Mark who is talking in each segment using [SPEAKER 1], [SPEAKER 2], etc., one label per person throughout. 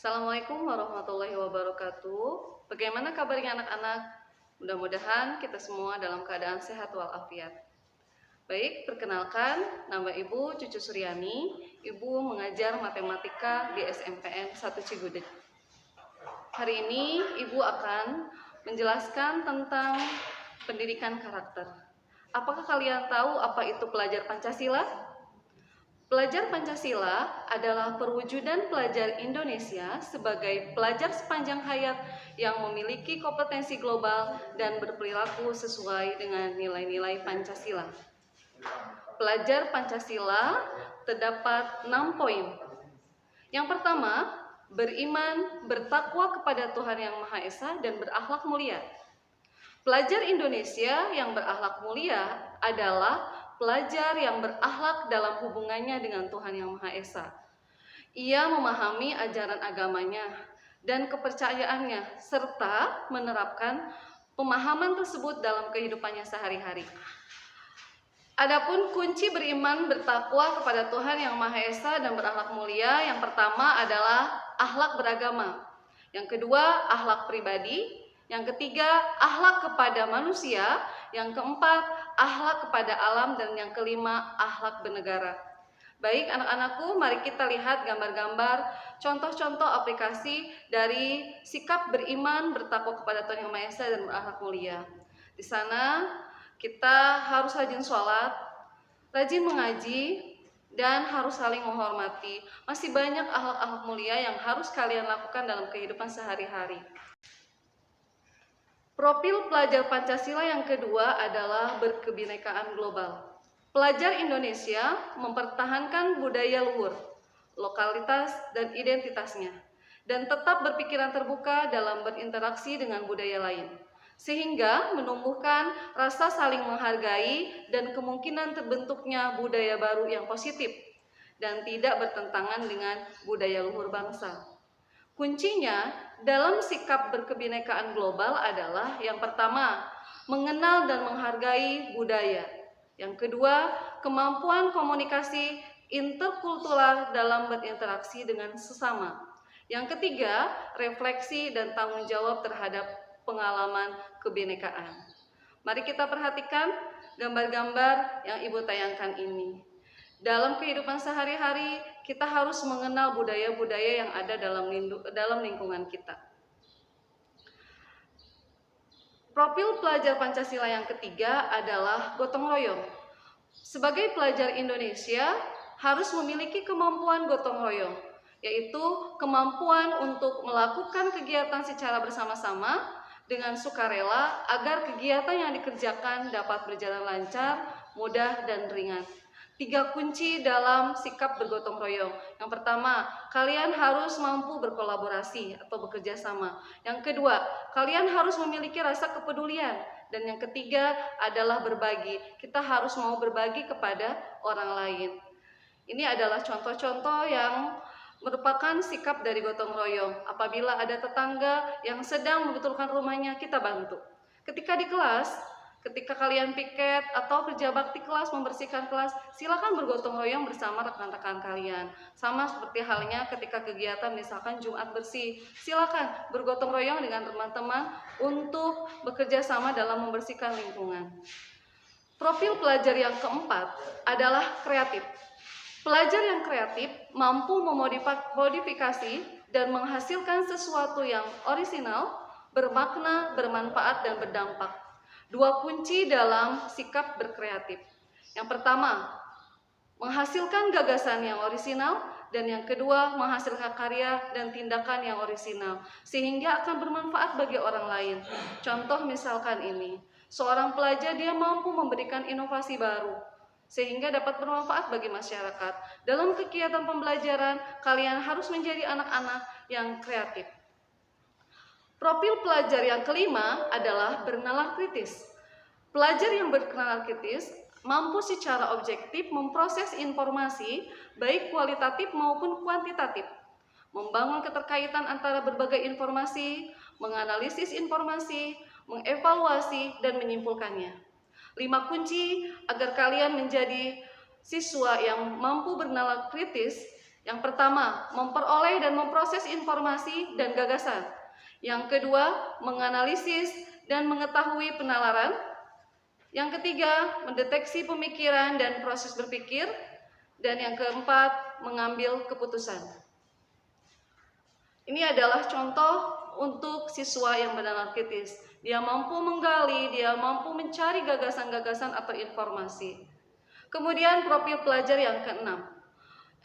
[SPEAKER 1] Assalamualaikum warahmatullahi wabarakatuh. Bagaimana kabarnya anak-anak? Mudah-mudahan kita semua dalam keadaan sehat walafiat. Baik, perkenalkan, nama Ibu Cucu Suryani. Ibu mengajar matematika di SMPN 1 Cigudeg. Hari ini Ibu akan menjelaskan tentang pendidikan karakter. Apakah kalian tahu apa itu pelajar Pancasila? Pelajar Pancasila adalah perwujudan pelajar Indonesia sebagai pelajar sepanjang hayat yang memiliki kompetensi global dan berperilaku sesuai dengan nilai-nilai Pancasila. Pelajar Pancasila terdapat 6 poin. Yang pertama, beriman, bertakwa kepada Tuhan Yang Maha Esa dan berakhlak mulia. Pelajar Indonesia yang berakhlak mulia adalah pelajar yang berakhlak dalam hubungannya dengan Tuhan Yang Maha Esa. Ia memahami ajaran agamanya dan kepercayaannya, serta menerapkan pemahaman tersebut dalam kehidupannya sehari-hari. Adapun kunci beriman bertakwa kepada Tuhan Yang Maha Esa dan berakhlak mulia, yang pertama adalah akhlak beragama. Yang kedua, akhlak pribadi. Yang ketiga, akhlak kepada manusia. Yang keempat, akhlak kepada alam. Dan yang kelima, akhlak bernegara. Baik anak-anakku, mari kita lihat gambar-gambar contoh-contoh aplikasi dari sikap beriman, bertakwa kepada Tuhan Yang Maha Esa dan berakhlak mulia. Di sana kita harus rajin sholat, rajin mengaji, dan harus saling menghormati. Masih banyak akhlak-akhlak mulia yang harus kalian lakukan dalam kehidupan sehari-hari. Profil pelajar Pancasila yang kedua adalah berkebinekaan global. Pelajar Indonesia mempertahankan budaya luhur, lokalitas, dan identitasnya, dan tetap berpikiran terbuka dalam berinteraksi dengan budaya lain, sehingga menumbuhkan rasa saling menghargai dan kemungkinan terbentuknya budaya baru yang positif dan tidak bertentangan dengan budaya luhur bangsa. Kuncinya dalam sikap berkebinekaan global adalah yang pertama, mengenal dan menghargai budaya. Yang kedua, kemampuan komunikasi interkultural dalam berinteraksi dengan sesama. Yang ketiga, refleksi dan tanggung jawab terhadap pengalaman kebinekaan. Mari kita perhatikan gambar-gambar yang Ibu tayangkan ini. Dalam kehidupan sehari-hari, kita harus mengenal budaya-budaya yang ada dalam lingkungan kita. Profil pelajar Pancasila yang ketiga adalah gotong royong. Sebagai pelajar Indonesia, harus memiliki kemampuan gotong royong, yaitu kemampuan untuk melakukan kegiatan secara bersama-sama dengan sukarela agar kegiatan yang dikerjakan dapat berjalan lancar, mudah, dan ringan. 3 kunci dalam sikap bergotong royong. Yang pertama, kalian harus mampu berkolaborasi atau bekerja sama. Yang kedua, kalian harus memiliki rasa kepedulian. Dan yang ketiga adalah berbagi. Kita harus mau berbagi kepada orang lain. Ini adalah contoh-contoh yang merupakan sikap dari gotong royong. Apabila ada tetangga yang sedang membetulkan rumahnya, kita bantu. Ketika di kelas, ketika kalian piket atau kerja bakti kelas, membersihkan kelas, silakan bergotong royong bersama rekan-rekan kalian. Sama seperti halnya ketika kegiatan misalkan Jumat bersih, silakan bergotong royong dengan teman-teman untuk bekerja sama dalam membersihkan lingkungan. Profil pelajar yang keempat adalah kreatif. Pelajar yang kreatif mampu memodifikasi dan menghasilkan sesuatu yang orisinal, bermakna, bermanfaat, dan berdampak. 2 kunci dalam sikap berkreatif. Yang pertama, menghasilkan gagasan yang orisinal, dan yang kedua, menghasilkan karya dan tindakan yang orisinal, sehingga akan bermanfaat bagi orang lain. Contoh misalkan ini, seorang pelajar dia mampu memberikan inovasi baru, sehingga dapat bermanfaat bagi masyarakat. Dalam kegiatan pembelajaran, kalian harus menjadi anak-anak yang kreatif. Profil pelajar yang kelima adalah bernalar kritis. Pelajar yang bernalar kritis mampu secara objektif memproses informasi, baik kualitatif maupun kuantitatif, membangun keterkaitan antara berbagai informasi, menganalisis informasi, mengevaluasi, dan menyimpulkannya. 5 kunci agar kalian menjadi siswa yang mampu bernalar kritis. Yang pertama, memperoleh dan memproses informasi dan gagasan. Yang kedua, menganalisis dan mengetahui penalaran. Yang ketiga, mendeteksi pemikiran dan proses berpikir. Dan yang keempat, mengambil keputusan. Ini adalah contoh untuk siswa yang benar-benar kritis. Dia mampu menggali, dia mampu mencari gagasan-gagasan atau informasi. Kemudian profil pelajar yang keenam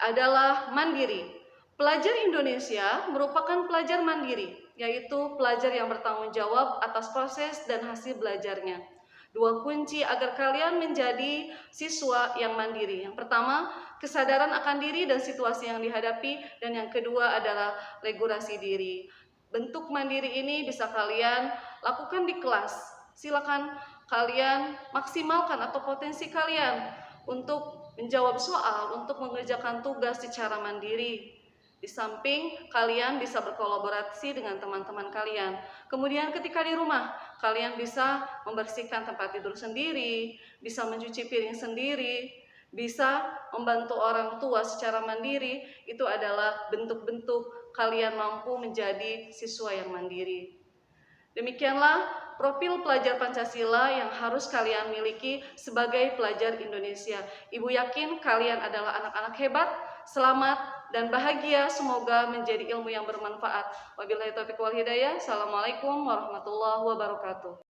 [SPEAKER 1] adalah mandiri. Pelajar Indonesia merupakan pelajar mandiri, yaitu pelajar yang bertanggung jawab atas proses dan hasil belajarnya. Dua kunci agar kalian menjadi siswa yang mandiri. Yang pertama, kesadaran akan diri dan situasi yang dihadapi, dan yang kedua adalah regulasi diri. Bentuk mandiri ini bisa kalian lakukan di kelas. Silakan kalian maksimalkan atau potensi kalian untuk menjawab soal, untuk mengerjakan tugas secara mandiri. Di samping kalian bisa berkolaborasi dengan teman-teman kalian. Kemudian ketika di rumah, kalian bisa membersihkan tempat tidur sendiri, bisa mencuci piring sendiri, bisa membantu orang tua secara mandiri. Itu adalah bentuk-bentuk kalian mampu menjadi siswa yang mandiri. Demikianlah profil pelajar Pancasila yang harus kalian miliki sebagai pelajar Indonesia. Ibu yakin kalian adalah anak-anak hebat, selamat dan bahagia. Semoga menjadi ilmu yang bermanfaat. Wabillahi taufiq wal hidayah. Assalamualaikum warahmatullahi wabarakatuh.